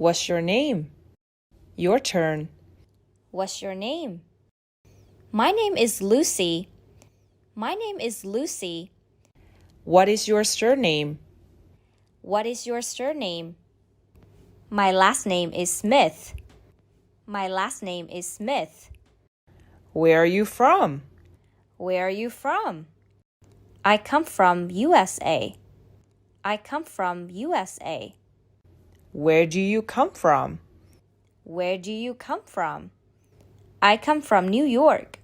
What's your name? Your turn. What's your name? My name is Lucy. My name is Lucy. What is your surname? What is your surname? My last name is Smith. My last name is Smith. Where are you from? Where are you from? I come from USA. I come from USA. Where do you come from? Where do you come from? I come from New York.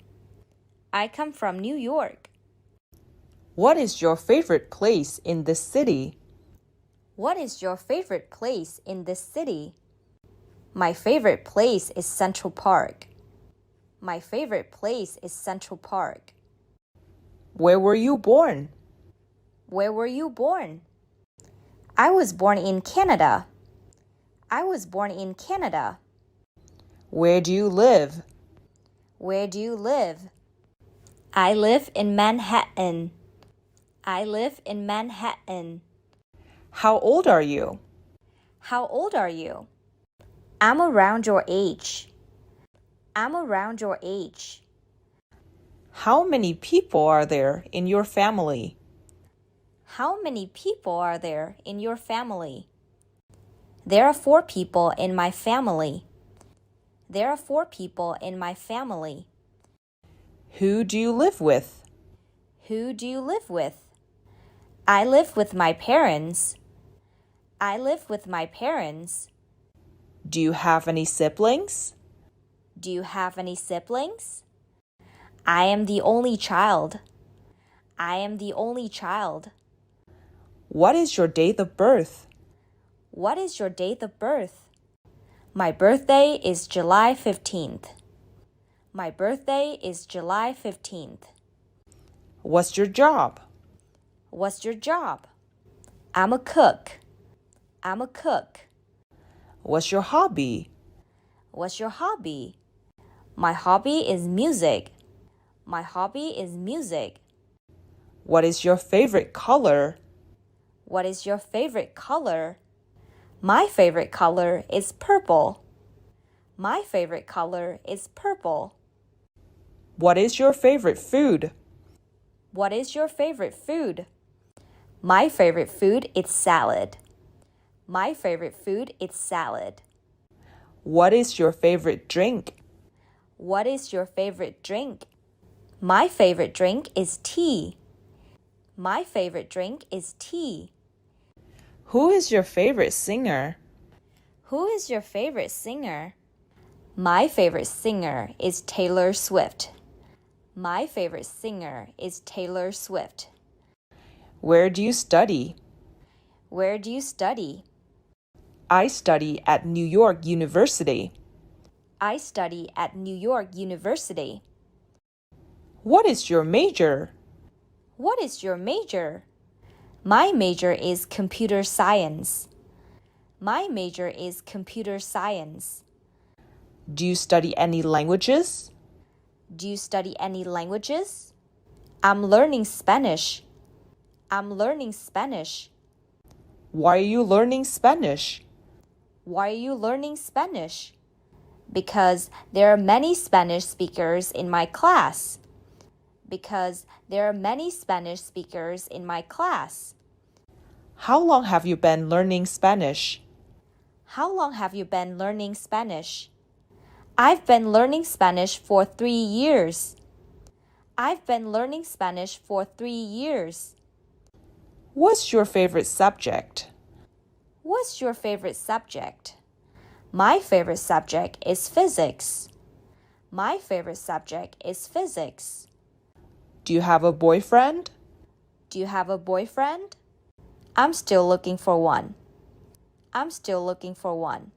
I come from New York. What is your favorite place in this city? What is your favorite place in this city? My favorite place is Central Park. My favorite place is Central Park. Where were you born? Where were you born? I was born in Canada. I was born in Canada. Where do you live? Where do you live? I live in Manhattan. I live in Manhattan. How old are you? How old are you? I'm around your age. I'm around your age. How many people are there in your family? How many people are there in your family? There are 4 people in my family. There are 4 people in my family. Who do you live with? Who do you live with? I live with my parents. I live with my parents. Do you have any siblings? Do you have any siblings? I am the only child. I am the only child. What is your date of birth? What is your date of birth? My birthday is July 15th. My birthday is July 15th. What's your job? What's your job? I'm a cook. I'm a cook. What's your hobby? What's your hobby? My hobby is music. My hobby is music. What is your favorite color? What is your favorite color? My favorite color is purple. My favorite color is purple. What is your favorite food? What is your favorite food? My favorite food is salad. My favorite food is salad. What is your favorite drink? What is your favorite drink? My favorite drink is tea. My favorite drink is tea. Who is your favorite singer? Who is your favorite singer? My favorite singer is Taylor Swift. My favorite singer is Taylor Swift. Where do you study? Where do you study? I study at New York University. I study at New York University. What is your major? What is your major? My major is computer science. My major is computer science. Do you study any languages? Do you study any languages? I'm learning Spanish. I'm learning Spanish. Why are you learning Spanish? Why are you learning Spanish? Because there are many Spanish speakers in my class. Because there are many Spanish speakers in my class. How long have you been learning Spanish? How long have you been learning Spanish? I've been learning Spanish for 3 years. I've been learning Spanish for 3 years. What's your favorite subject? What's your favorite subject? My favorite subject is physics. My favorite subject is physics. Do you have a boyfriend? Do you have a boyfriend? I'm still looking for one. I'm still looking for one.